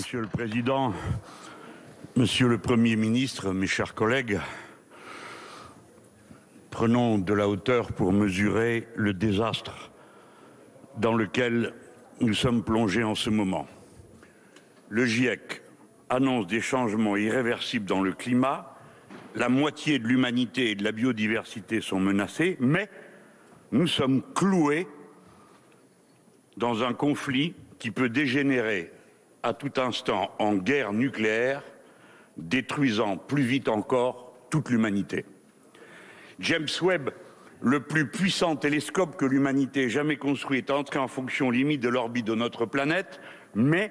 Monsieur le Président, Monsieur le Premier ministre, mes chers collègues, prenons de la hauteur pour mesurer le désastre dans lequel nous sommes plongés en ce moment. Le GIEC annonce des changements irréversibles dans le climat, la moitié de l'humanité et de la biodiversité sont menacées, mais nous sommes cloués dans un conflit qui peut dégénérer à tout instant en guerre nucléaire, détruisant plus vite encore toute l'humanité. James Webb, le plus puissant télescope que l'humanité ait jamais construit, est entré en fonction limite de l'orbite de notre planète, mais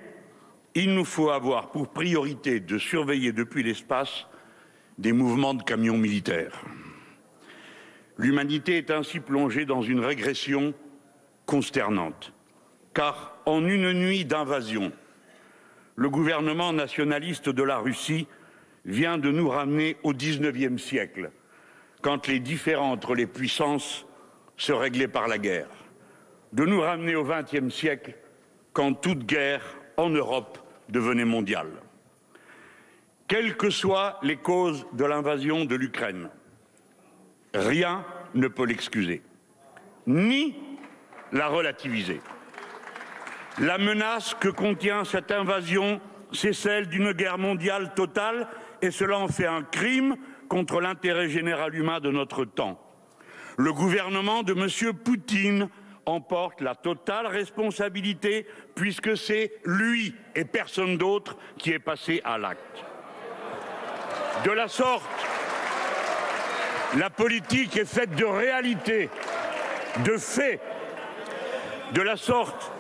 il nous faut avoir pour priorité de surveiller depuis l'espace des mouvements de camions militaires. L'humanité est ainsi plongée dans une régression consternante, car en une nuit d'invasion, le gouvernement nationaliste de la Russie vient de nous ramener au XIXe siècle, quand les différends entre les puissances se réglaient par la guerre, de nous ramener au XXe siècle, quand toute guerre en Europe devenait mondiale. Quelles que soient les causes de l'invasion de l'Ukraine, rien ne peut l'excuser, ni la relativiser. La menace que contient cette invasion, c'est celle d'une guerre mondiale totale, et cela en fait un crime contre l'intérêt général humain de notre temps. Le gouvernement de M. Poutine en porte la totale responsabilité, puisque c'est lui et personne d'autre qui est passé à l'acte. De la sorte, la politique est faite de réalité, de faits. De la sorte,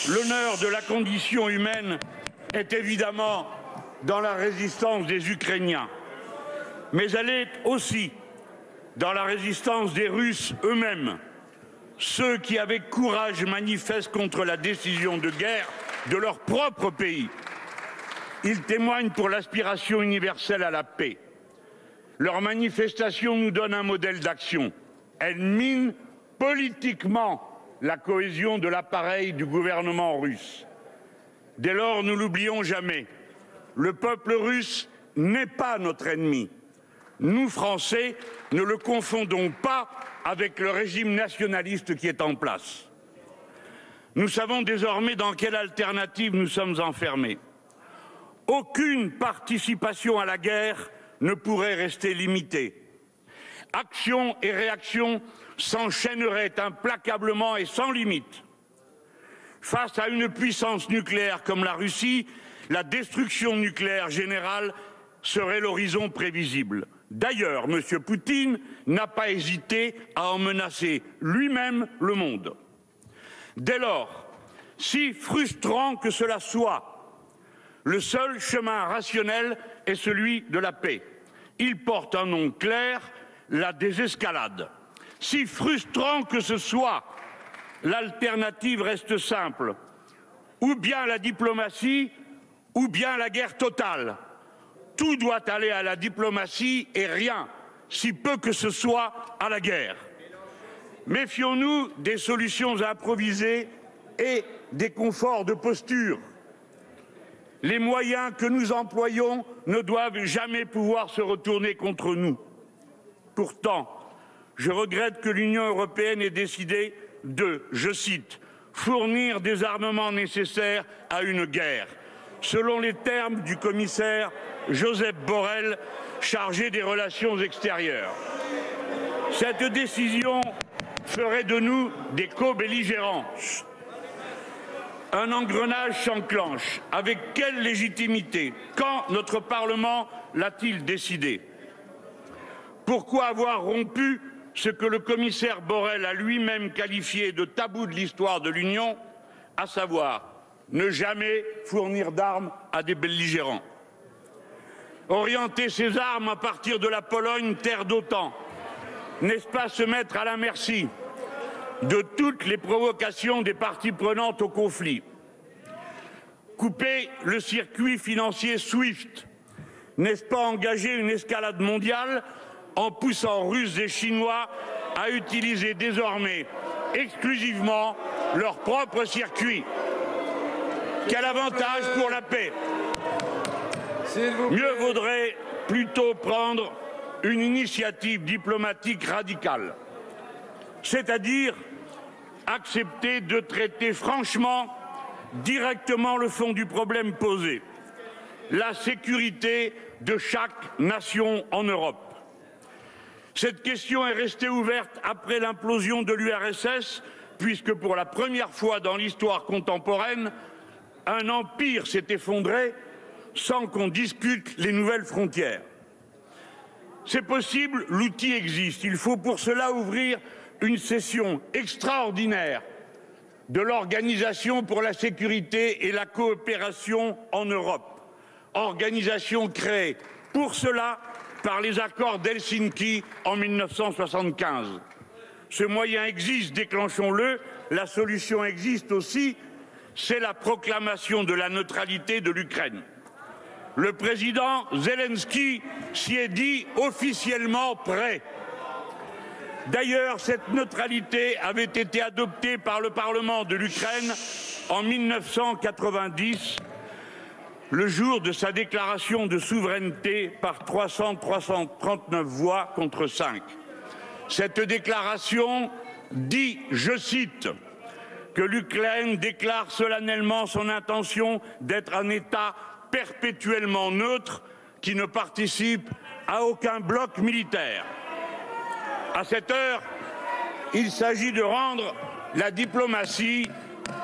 l'honneur de la condition humaine est évidemment dans la résistance des Ukrainiens, mais elle est aussi dans la résistance des Russes eux-mêmes, ceux qui, avec courage, manifestent contre la décision de guerre de leur propre pays. Ils témoignent pour l'aspiration universelle à la paix. Leur manifestation nous donne un modèle d'action. Elle mine politiquement la cohésion de l'appareil du gouvernement russe. Dès lors, ne l'oublions jamais, le peuple russe n'est pas notre ennemi. Nous, Français, ne le confondons pas avec le régime nationaliste qui est en place. Nous savons désormais dans quelle alternative nous sommes enfermés. Aucune participation à la guerre ne pourrait rester limitée. Action et réaction s'enchaîneraient implacablement et sans limite. Face à une puissance nucléaire comme la Russie, la destruction nucléaire générale serait l'horizon prévisible. D'ailleurs, M. Poutine n'a pas hésité à en menacer lui-même le monde. Dès lors, si frustrant que cela soit, le seul chemin rationnel est celui de la paix. Il porte un nom clair, la désescalade. Si frustrant que ce soit, l'alternative reste simple. Ou bien la diplomatie, ou bien la guerre totale. Tout doit aller à la diplomatie et rien, si peu que ce soit, à la guerre. Méfions-nous des solutions improvisées et des conforts de posture. Les moyens que nous employons ne doivent jamais pouvoir se retourner contre nous. Pourtant, je regrette que l'Union européenne ait décidé de, je cite, fournir des armements nécessaires à une guerre, selon les termes du commissaire Josep Borrell, chargé des relations extérieures. Cette décision ferait de nous des co-belligérants. Un engrenage s'enclenche. Avec quelle légitimité? Quand notre Parlement l'a-t-il décidé? Pourquoi avoir rompu ce que le commissaire Borrell a lui-même qualifié de tabou de l'histoire de l'Union, à savoir ne jamais fournir d'armes à des belligérants? Orienter ces armes à partir de la Pologne, terre d'OTAN, n'est-ce pas se mettre à la merci de toutes les provocations des parties prenantes au conflit? Couper le circuit financier SWIFT, n'est-ce pas engager une escalade mondiale en poussant Russes et Chinois à utiliser désormais exclusivement leur propre circuit? Quel avantage pour la paix? Mieux vaudrait plutôt prendre une initiative diplomatique radicale, c'est-à-dire accepter de traiter franchement, directement le fond du problème posé, la sécurité de chaque nation en Europe. Cette question est restée ouverte après l'implosion de l'URSS, puisque pour la première fois dans l'histoire contemporaine, un empire s'est effondré sans qu'on discute les nouvelles frontières. C'est possible, l'outil existe. Il faut pour cela ouvrir une session extraordinaire de l'Organisation pour la sécurité et la coopération en Europe, organisation créée pour cela par les accords d'Helsinki en 1975. Ce moyen existe, déclenchons-le. La solution existe aussi, c'est la proclamation de la neutralité de l'Ukraine. Le président Zelensky s'y est dit officiellement prêt. D'ailleurs, cette neutralité avait été adoptée par le Parlement de l'Ukraine en 1990, le jour de sa déclaration de souveraineté par 339 voix contre 5. Cette déclaration dit, je cite, que l'Ukraine déclare solennellement son intention d'être un État perpétuellement neutre qui ne participe à aucun bloc militaire. À cette heure, il s'agit de rendre la diplomatie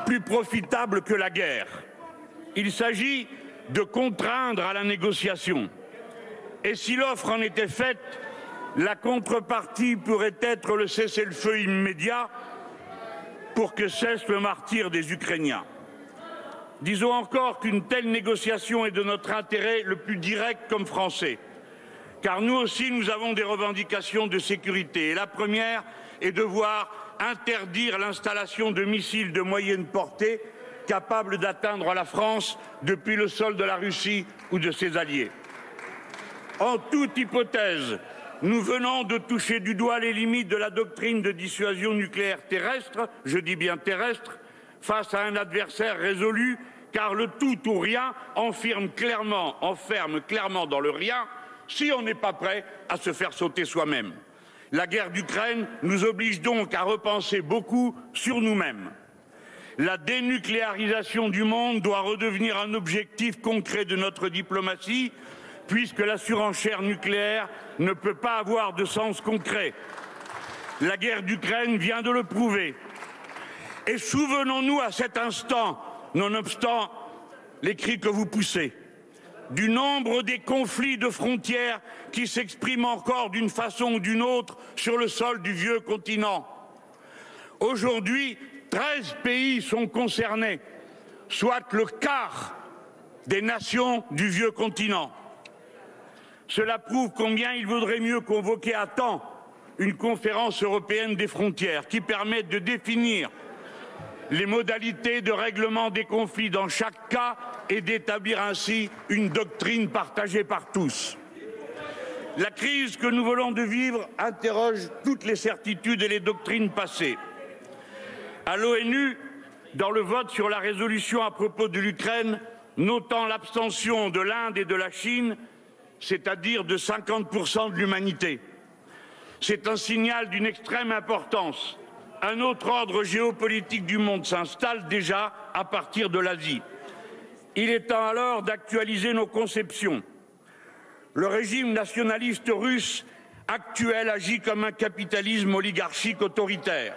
plus profitable que la guerre. Il s'agit de contraindre à la négociation. Et si l'offre en était faite, la contrepartie pourrait être le cessez-le-feu immédiat pour que cesse le martyre des Ukrainiens. Disons encore qu'une telle négociation est de notre intérêt le plus direct comme Français. Car nous aussi, nous avons des revendications de sécurité. Et la première est de voir interdire l'installation de missiles de moyenne portée capables d'atteindre la France depuis le sol de la Russie ou de ses alliés. En toute hypothèse, nous venons de toucher du doigt les limites de la doctrine de dissuasion nucléaire terrestre, je dis bien terrestre, face à un adversaire résolu, car le tout ou rien enferme clairement dans le rien si on n'est pas prêt à se faire sauter soi-même. La guerre d'Ukraine nous oblige donc à repenser beaucoup sur nous-mêmes. La dénucléarisation du monde doit redevenir un objectif concret de notre diplomatie, puisque la surenchère nucléaire ne peut pas avoir de sens concret. La guerre d'Ukraine vient de le prouver. Et souvenons-nous à cet instant, nonobstant les cris que vous poussez, du nombre des conflits de frontières qui s'expriment encore d'une façon ou d'une autre sur le sol du vieux continent. Aujourd'hui, 13 pays sont concernés, soit le quart des nations du vieux continent. Cela prouve combien il vaudrait mieux convoquer à temps une conférence européenne des frontières qui permette de définir les modalités de règlement des conflits dans chaque cas et d'établir ainsi une doctrine partagée par tous. La crise que nous venons de vivre interroge toutes les certitudes et les doctrines passées. À l'ONU, dans le vote sur la résolution à propos de l'Ukraine, notant l'abstention de l'Inde et de la Chine, c'est-à-dire de 50% de l'humanité. C'est un signal d'une extrême importance. Un autre ordre géopolitique du monde s'installe déjà à partir de l'Asie. Il est temps alors d'actualiser nos conceptions. Le régime nationaliste russe actuel agit comme un capitalisme oligarchique autoritaire.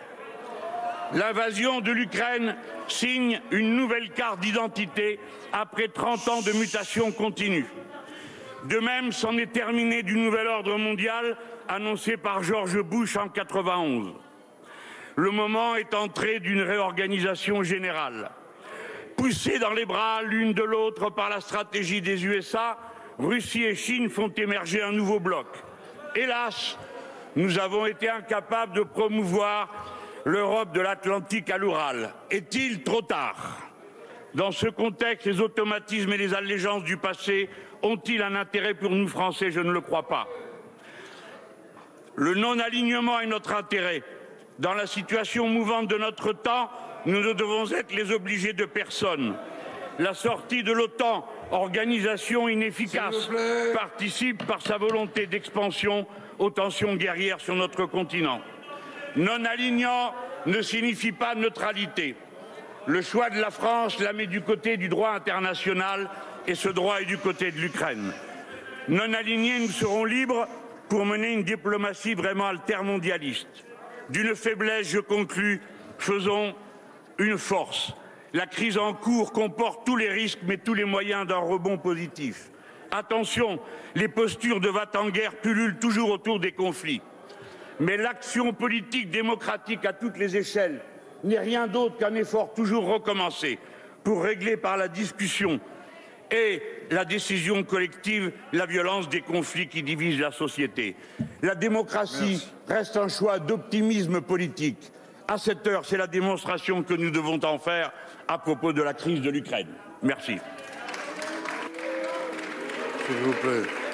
L'invasion de l'Ukraine signe une nouvelle carte d'identité après 30 ans de mutation continue. De même, c'en est terminé du nouvel ordre mondial annoncé par George Bush en 1991. Le moment est entré d'une réorganisation générale. Poussés dans les bras l'une de l'autre par la stratégie des USA, Russie et Chine font émerger un nouveau bloc. Hélas, nous avons été incapables de promouvoir l'Europe de l'Atlantique à l'Oural. Est-il trop tard? Dans ce contexte, les automatismes et les allégeances du passé ont-ils un intérêt pour nous Français? Je ne le crois pas. Le non-alignement est notre intérêt. Dans la situation mouvante de notre temps, nous ne devons être les obligés de personne. La sortie de l'OTAN, organisation inefficace, participe par sa volonté d'expansion aux tensions guerrières sur notre continent. Non-alignant ne signifie pas neutralité. Le choix de la France la met du côté du droit international et ce droit est du côté de l'Ukraine. Non alignés, nous serons libres pour mener une diplomatie vraiment altermondialiste. D'une faiblesse, je conclus, faisons une force. La crise en cours comporte tous les risques mais tous les moyens d'un rebond positif. Attention, les postures de va-t-en-guerre pullulent toujours autour des conflits. Mais l'action politique démocratique à toutes les échelles n'est rien d'autre qu'un effort toujours recommencé pour régler par la discussion et la décision collective la violence des conflits qui divisent la société. La démocratie reste un choix d'optimisme politique. À cette heure, c'est la démonstration que nous devons en faire à propos de la crise de l'Ukraine. Merci. S'il vous plaît.